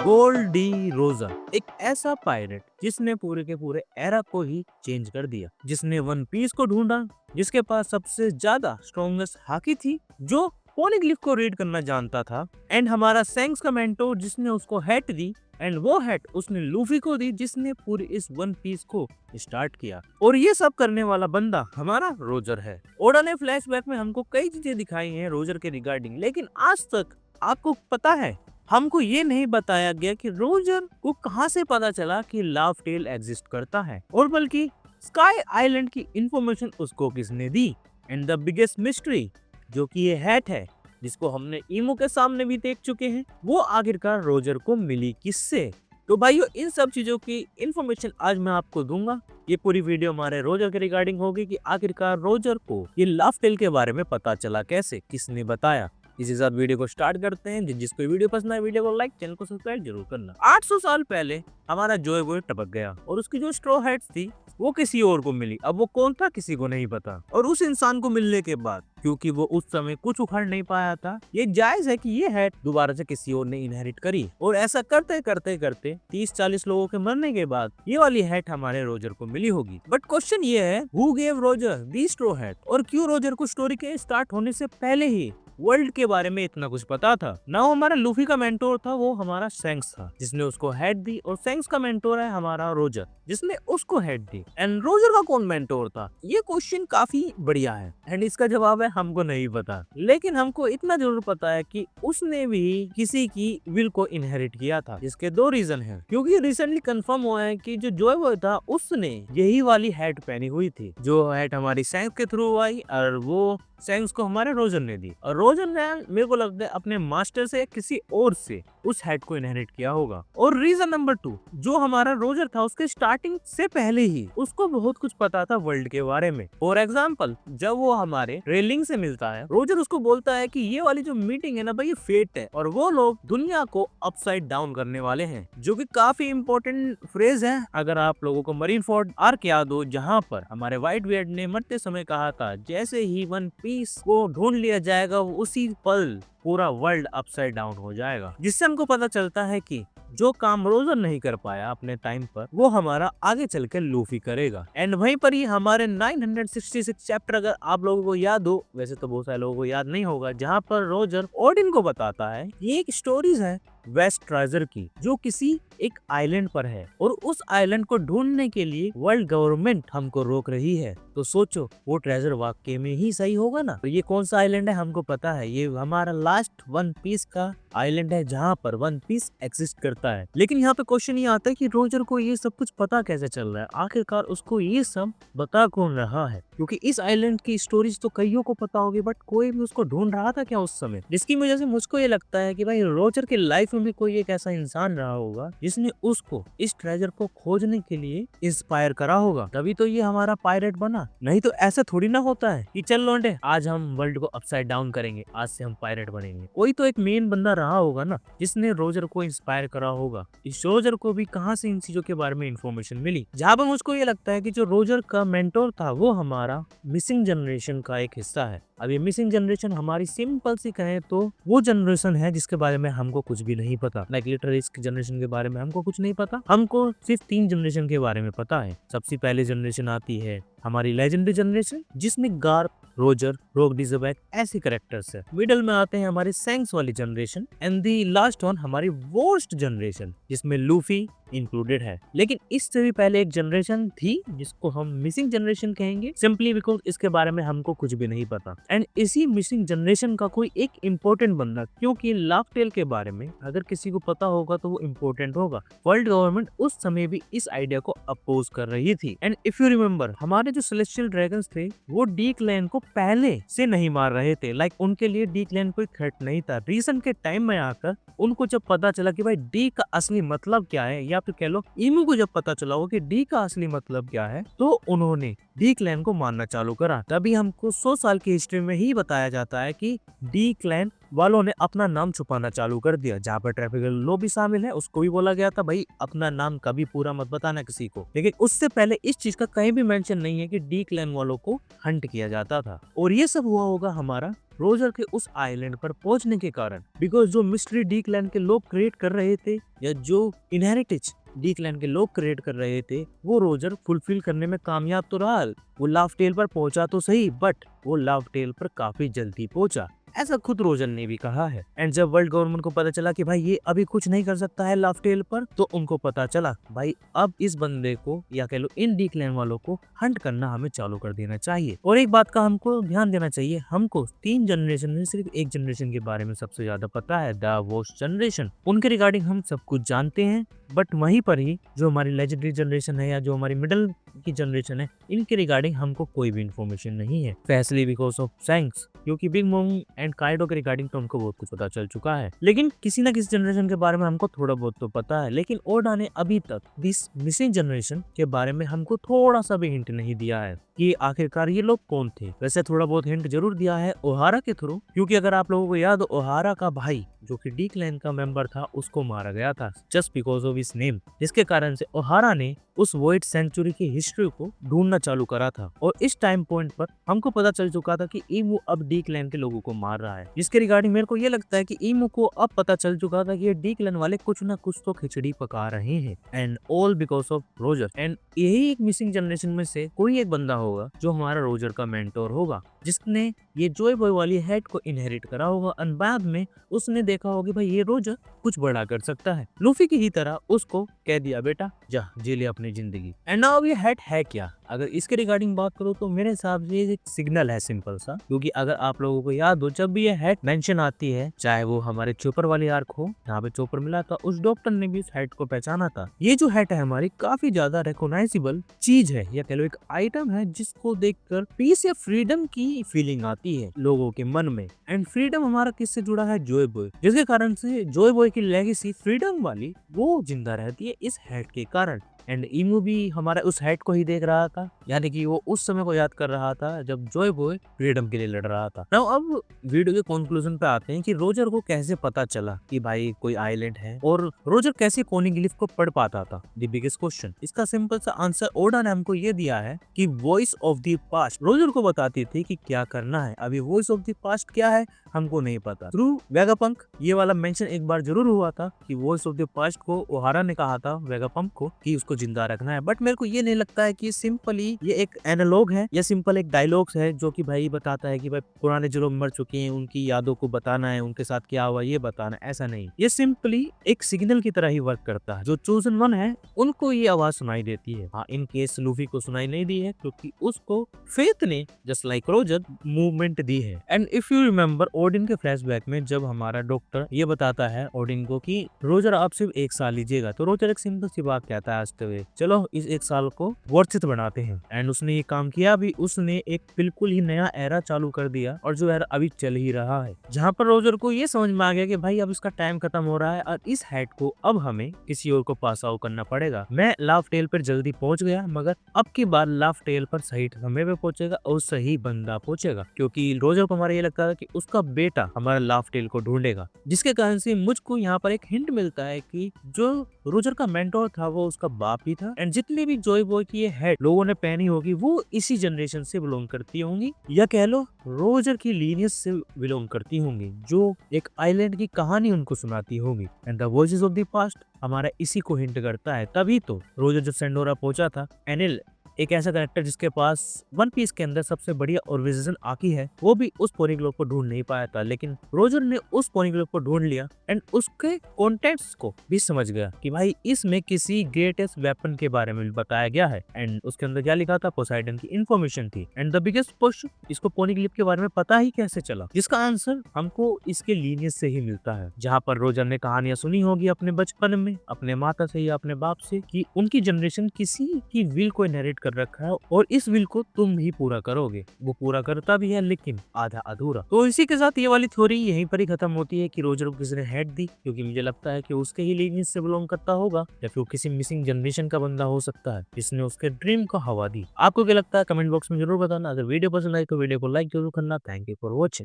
Gold D रोजा एक ऐसा पायरेट जिसने पूरे के पूरे एरा को ही चेंज कर दिया, जिसने वन पीस को ढूंढा, जिसके पास सबसे ज्यादा स्ट्रॉन्गेस्ट हाकी थी, जो पोनिग्लिफ को रीड करना जानता था, एंड हमारा सैंक्स का मेंटोर जिसने उसको हैट दी, एंड वो हैट उसने लूफी को दी जिसने पूरी इस वन पीस को स्टार्ट किया। और ये सब करने वाला बंदा हमारा रोजर है। ओडा ने फ्लैशबैक में हमको कई चीजें दिखाई हैं रोजर के रिगार्डिंग, लेकिन आज तक आपको पता है हमको ये नहीं बताया गया कि रोजर को कहां से पता चला कि लाव टेल एग्जिस्ट करता है, और बल्कि स्काई आइलैंड की इंफॉर्मेशन उसको किसने दी। एंड द बिगेस्ट मिस्ट्री जो कि ये हैट है, जिसको हमने ईमो के सामने भी देख चुके हैं, वो आखिरकार रोजर को मिली किससे। तो भाइयों, इन सब चीजों की इंफॉर्मेशन आज मैं आपको दूंगा। ये पूरी वीडियो हमारे रोजर के रिगार्डिंग होगी कि आखिरकार रोजर को ये लाव टेल के बारे में पता चला कैसे, किसने बताया। इसी साथ वीडियो को स्टार्ट करते हैं। जिसको वीडियो पसंद है वीडियो को लाइक, चैनल को सब्सक्राइब जरूर करना। 800 साल पहले हमारा जोय बॉय टपक गया और उसकी जो स्ट्रॉ हैट्स थी वो किसी और को मिली। अब वो कौन था किसी को नहीं पता, और उस इंसान को मिलने के बाद क्योंकि वो उस समय कुछ उखाड़ नहीं पाया था, ये जायज है कि ये हैट दोबारा से किसी और ने इनहेरिट करी। और ऐसा करते करते करते 30-40 लोगों के मरने के बाद ये वाली हैट हमारे रोजर को मिली होगी। बट क्वेश्चन ये है, who gave Roger the straw hat, और क्यों रोजर को स्टोरी के स्टार्ट होने से पहले ही वर्ल्ड के बारे में इतना कुछ पता था। ना हमारा लूफी का मेंटोर था, वो हमारा सैंक्स था जिसने उसको हेड दी, और सैंक्स का मेंटोर है हमारा रोजर जिसने उसको हेड दी। एंड रोजर का कौन मेंटोर था, ये क्वेश्चन काफी बढ़िया है, एंड इसका जवाब है हमको नहीं पता। लेकिन हमको इतना जरूर पता है कि उसने भी किसी की विल को इनहेरिट किया था, जिसके दो रीजन है। क्योंकि रिसेंटली कंफर्म हुआ है कि जो जोय बॉय था उसने यही वाली हैट पहनी हुई थी, जो हैट हमारी सैंक्स के थ्रू आई, और वो सैंक्स को हमारे रोजर ने दी। और रोजर ने मेरे को लगता है अपने मास्टर से किसी और से उस हैट को इनहेरिट किया होगा। और रीजन नंबर 2, जो हमारा रोजर था उसके स्टार्टिंग से पहले ही उसको बहुत कुछ पता था वर्ल्ड के बारे में। फॉर एग्जाम्पल, जब वो हमारे रेलिंग से मिलता है, रोजर उसको बोलता है कि ये वाली जो मीटिंग है ना भाई, ये फेट है, और वो लोग दुनिया को अपसाइड डाउन करने वाले हैं, जो कि काफी इंपॉर्टेंट फ्रेज है। अगर आप लोगों को मरीन फोर्ड आर्क याद हो, जहाँ पर हमारे व्हाइट बियर्ड ने मरते समय कहा था जैसे ही वन पीस को ढूंढ लिया जाएगा उसी पल पूरा वर्ल्ड अपसाइड डाउन हो जाएगा। जिससे हमको पता चलता है कि जो काम रोजर नहीं कर पाया अपने टाइम पर, वो हमारा आगे चलकर लूफी करेगा। एंड वहीं पर ही हमारे 966 चैप्टर, अगर आप लोगों को याद हो, वैसे तो बहुत सारे लोगों को याद नहीं होगा, जहाँ पर रोजर ओडिन को बताता है ये एक स्टोरीज है वेस्ट ट्रेजर की, जो किसी एक आइलैंड पर है, और उस आइलैंड को ढूंढने के लिए वर्ल्ड गवर्नमेंट हमको रोक रही है। तो सोचो वो ट्रेजर वाकई में ही सही होगा ना। तो ये कौन सा आइलैंड है हमको पता है, ये हमारा लास्ट वन पीस का आइलैंड है, जहाँ पर वन पीस एग्जिस्ट करता है। लेकिन यहाँ पे क्वेश्चन ये आता है कि रोजर को ये सब कुछ पता कैसे चल रहा है, आखिरकार उसको ये सब बता कौन रहा है। क्योंकि इस आइलैंड की स्टोरीज तो कईयों को पता होगी, बट कोई भी उसको ढूंढ रहा था क्या उस समय। जिसकी वजह से मुझको ये लगता है कि भाई रोजर की लाइफ में भी कोई एक ऐसा इंसान रहा होगा जिसने उसको इस ट्रेजर को खोजने के लिए इंस्पायर करा होगा, तभी तो ये हमारा पायरेट बना। नहीं तो ऐसा थोड़ी ना होता है कि चल लौंडे आज हम वर्ल्ड को अपसाइड डाउन करेंगे, आज से हम पायरेट बनेंगे। कोई तो एक मेन बंदा रहा होगा ना जिसने रोजर को इंस्पायर करा होगा। इस रोजर को भी कहां से इन चीजों के बारे में इंफॉर्मेशन मिली। जहां पर मुझको ये लगता है कि जो रोजर का मेंटोर था वो हमारा मिसिंग जनरेशन का एक हिस्सा है। अब ये मिसिंग जनरेशन हमारी सिंपल सी कहें तो वो जनरेशन है जिसके बारे में हमको कुछ भी नहीं पता। लाइक लिटरली इस जनरेशन के बारे में हमको कुछ नहीं पता। हमको सिर्फ 3 जनरेशन के बारे में पता है। सबसे पहले जनरेशन आती है हमारी लेजेंडरी जनरेशन, जिसमें गार्प, रोजर, रोग डिजबैक ऐसे कैरेक्टर्स है। मिडल में आते हैं हमारी सैंक्स वाली generation, and the last one हमारी वर्स्ट जनरेशन, जिसमें लूफी इंक्लूडेड है। लेकिन इससे भी पहले एक जनरेशन थी जिसको हम मिसिंग जनरेशन कहेंगे, सिंपली बिकॉज इसके बारे में हमको कुछ भी नहीं पता। एंड इसी मिसिंग जनरेशन का कोई एक इम्पोर्टेंट बंदा, क्योंकि लाव टेल के बारे में अगर किसी को पता होगा तो वो इम्पोर्टेंट होगा। वर्ल्ड गवर्नमेंट उस समय भी इस आइडिया को अपोज कर रही थी। एंड इफ यू रिमेम्बर, हमारे जो सेलेस्टियल ड्रैगन्स थे वो डी क्लैन को पहले से नहीं मार रहे थे। लाइक उनके लिए डी क्लैन कोई थ्रेट नहीं था। रीसेंट के टाइम में आकर उनको जब पता चला कि भाई डी का असली मतलब क्या है, या फिर कह लो ईमू को जब पता चला हो कि डी का असली मतलब क्या है, तो उन्होंने डी क्लैन को मारना चालू करा। तभी हमको 100 साल की हिस्ट्री में ही बताया जाता है कि डी क्लैन वालों ने अपना नाम छुपाना चालू कर दिया। जहाँ पर ट्रैफिकल लॉ भी शामिल है, उसको भी बोला गया था भाई अपना नाम कभी पूरा मत बताना किसी को। लेकिन उससे पहले इस चीज का कहीं भी मेंशन नहीं है कि डी क्लैन वालों को हंट किया जाता था। और ये सब हुआ होगा हमारा रोजर के उस आइलैंड पर पहुंचने के कारण, बिकॉज जो मिस्ट्री डी क्लैन के लोग क्रिएट कर रहे थे या जो इनहेरिटेज डी क्लैन के लोग क्रिएट कर रहे थे, वो रोजर फुलफिल करने में कामयाब तो रहा। वो लाव टेल पर पहुंचा तो सही, बट वो लाव टेल पर काफी जल्दी पहुंचा, ऐसा खुद रोजर ने भी कहा है। एंड जब वर्ल्ड गवर्नमेंट को पता चला कि भाई ये अभी कुछ नहीं कर सकता है लाव टेल पर, तो उनको पता चला भाई अब इस बंदे को या कह लो इन डी क्लैन वालों को हंट करना हमें चालू कर देना चाहिए। और एक बात का हमको ध्यान देना चाहिए, हमको 3 जनरेशन में सिर्फ एक जनरेशन के बारे में सबसे ज्यादा पता है, द वॉश जनरेशन। उनके रिगार्डिंग हम सब कुछ जानते हैं, बट वहीं पर ही जो हमारी लेजेंडरी जनरेशन है या जो हमारी मिडिल की जनरेशन है, इनके रिगार्डिंग हमको कोई भी इन्फॉर्मेशन नहीं है, स्पेशली बिकॉज ऑफ सैंक्स, क्योंकि बिग मॉम एंड काइडो के रिगार्डिंग तो हमको बहुत कुछ पता चल चुका है। लेकिन किसी न किसी जनरेशन के बारे में हमको थोड़ा बहुत तो पता है। लेकिन ओडा ने अभी तक दिस मिसिंग जनरेशन के बारे में हमको थोड़ा सा भी हिंट नहीं दिया है कि आखिरकार ये लोग कौन थे। वैसे थोड़ा बहुत हिंट जरूर दिया है ओहारा के थ्रू, क्योंकि अगर आप लोगों को याद हो, ओहारा का भाई जो कि डी क्लैन का मेंबर था, उसको मारा गया था just because of his name, जिसके कारण से ओहारा ने उस वॉइड सेंचुरी की हिस्ट्री को ढूंढना चालू करा था। और इस टाइम पॉइंट पर हमको पता चल चुका था कि ईमू अब डी क्लैन के लोगों को मार रहा है, जिसके रिगार्डिंग मेरे को ये लगता है कि ईमू को अब पता चल चुका था कि ये डी क्लैन वाले कुछ ना कुछ तो खिचड़ी पका रहे हैं, and all because of Roger. And यही एक मिसिंग जनरेशन में से कोई एक बंदा होगा जो हमारा रोजर का मेंटोर होगा, जिसने ये जॉय बॉय वाली हेड को इनहेरिट करा होगा। और बाद में उसने देखा होगा भाई ये रोजर कुछ बड़ा कर सकता है, लूफी की ही तरह उसको कह दिया बेटा जा जी ले अपनी जिंदगी। एंड नाउ ये हेड है क्या, अगर इसके रिगार्डिंग बात करो तो मेरे हिसाब से एक सिग्नल है सिंपल सा। क्योंकि अगर आप लोगों को याद हो, जब भी ये हेड मेंशन आती है, चाहे वो हमारे चोपर वाली आर्क हो जहाँ पे चोपर मिला था, उस डॉक्टर ने भी इस हेड को पहचाना था। ये जो हेड है हमारी काफी ज्यादा रिकॉग्नाइजेबल चीज है, या कह लो एक आइटम है जिसको देखकर पीस या फ्रीडम की फीलिंग आती है लोगों के मन में। एंड फ्रीडम हमारा किससे जुड़ा है, जॉय बॉय, जिसके कारण से जॉय बॉय की लेगेसी फ्रीडम वाली वो जिंदा रहती है इस हेड के कारण। एंड ईमू भी हमारा उस हेड को ही देख रहा था, यानी कि वो उस समय को याद कर रहा था जब जॉय बॉय फ्रीडम के लिए लड़ रहा था। नाउ अब वीडियो के कंक्लूजन पे आते हैं कि रोजर को कैसे पता चला कि भाई कोई आइलैंड है, और रोजर कैसे कोनिग्लिफ को पढ़ पाता था, द बिगेस्ट क्वेश्चन। इसका सिंपल सा आंसर ओडा ने हमको ये दिया है कि voice of the past Roger को बताती थी कि क्या करना है। अभी वॉइस ऑफ द पास्ट क्या है हमको नहीं पता। थ्रू वेगापंक ये वाला मेंशन एक बार जरूर हुआ था कि वॉइस ऑफ द पास्ट को ओहारा ने कहा था वेगापंक को कि उसको जिंदा रखना है, बट मेरे को ये नहीं लगता है कि सिंपली ये एक एनालॉग है या सिंपल एक डायलॉग्स है जो कि भाई बताता है कि भाई पुराने जो लोग मर चुके हैं उनकी यादों को बताना है, उनके साथ क्या हुआ ये बताना है, ऐसा नहीं। ये सिंपली एक सिग्नल की तरह ही वर्क करता है। जो चोजन वन है उनको ये आवाज सुनाई देती है। हाँ, इन केस लूफी को सुनाई नहीं दी है क्योंकि उसको फेथ ने जस्ट लाइक रोजर मूवमेंट दी है। And if you remember Odin के फ्लैशबैक में जब हमारा डॉक्टर ये बताता है ओडिन को कि रोजर आप सिर्फ 1 साल लीजिएगा, तो रोजर एक सिंपल सी बात कहता है हंसते हुए, चलो इस 1 साल को वर्थित बनाते हैं। एंड उसने ये काम किया भी, उसने एक बिल्कुल ही नया एरा चालू कर दिया, और जो एरा अभी चल ही रहा है, जहाँ पर रोजर को ये समझ में आ गया कि भाई अब इसका टाइम खत्म हो रहा है और इस हेड को अब हमें किसी और को पास आउट करना पड़ेगा। मैं लाव टेल पर जल्दी पहुंच गया, मगर अब की बार लाव टेल पर सही समय पे पहुंचेगा और सही बंदा पहुंचेगा, क्योंकि रोजर को हमारा ये लगता है कि उसका बेटा हमारा लाव टेल को ढूंढेगा, जिसके कारण से मुझको यहाँ पर एक हिंट मिलता है कि जो रोजर का मेंटोर था वो उसका बाप ही था। एंड जितनी भी जॉय बॉय की ये हेड लोगों ने पहनी होगी वो इसी जनरेशन से बिलोंग करती होंगी, या कह लो रोजर की लीनियस से बिलोंग करती होंगी, जो एक आइलैंड की कहानी उनको सुनाती होगी। And the voices of the past हमारा इसी को हिंट करता है। तभी तो रोजर जब सेंडोरा पहुंचा था, एनिल एक ऐसा कैरेक्टर जिसके पास वन पीस के अंदर सबसे बढ़िया ऑर्गेनाइजेशन आकी है, वो भी उस पोनीग्लोफ को ढूंढ नहीं पाया था, लेकिन रोजर ने उस पोनीग्लोफ को ढूंढ लिया एंड उसके कॉन्टेंट्स को भी समझ गया कि भाई इसमें किसी ग्रेटेस्ट वेपन के बारे में भी बताया गया है। एंड उसके अंदर क्या लिखा था, पोसाइडन की इन्फॉर्मेशन थी। एंड द बिगेस्ट क्वेश्चन, इसको पोनीग्लिफ के बारे में पता ही कैसे चला, जिसका आंसर हमको इसके लीनियस से ही मिलता है, जहाँ पर रोजर ने कहानियां सुनी होगी अपने बचपन में ने अपने माता से या अपने बाप से कि उनकी जनरेशन किसी की विल को इनहेरिट कर रखा है और इस विल को तुम ही पूरा करोगे। वो पूरा करता भी है लेकिन आधा अधूरा। तो इसी के साथ ये वाली थ्योरी यहीं पर ही खत्म होती है कि रोजर को किसी ने हेड दी, क्योंकि मुझे लगता है कि उसके ही लीनियज से बिलोंग करता होगा या फिर किसी मिसिंग जनरेशन का बंदा हो सकता है जिसने उसके ड्रीम को हवा दी। आपको क्या लगता है कमेंट बॉक्स में जरूर बताना। अगर वीडियो पसंद आई तो वीडियो को लाइक जरूर करना। Thank you for watching.